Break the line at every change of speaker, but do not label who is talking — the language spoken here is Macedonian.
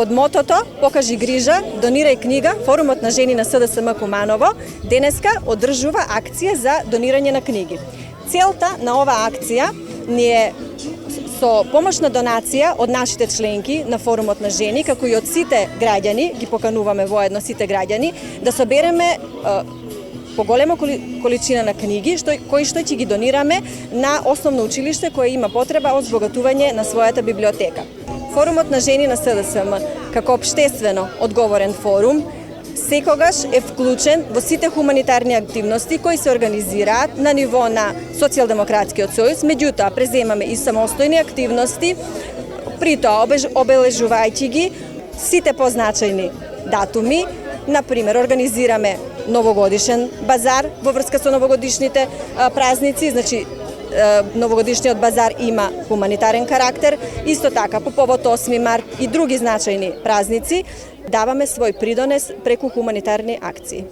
Под мотото "Покажи грижа, донирај книга", Форумот на жени на СДСМ Куманово денеска одржува акција за донирање на книги. Целта на оваа акција ни е со помошна донација од нашите членки на Форумот на жени, како и од сите граѓани, ги покануваме воедно сите граѓани, да собереме поголема количина на книги, кои што ќе ги донираме на основно училиште кое има потреба од збогатување на својата библиотека. Форумот на жени на СДСМ, како општествено одговорен форум, секогаш е вклучен во сите хуманитарни активности кои се организираат на ниво на Социјалдемократскиот сојуз, меѓутоа преземаме и самостојни активности, при тоа обележувајќи ги сите позначајни датуми. Например, организираме новогодишен базар во врска со новогодишните празници, значи новогодишниот базар има хуманитарен карактер. Исто така, по повод 8 март и други значајни празници, даваме свој придонес преку хуманитарни акции.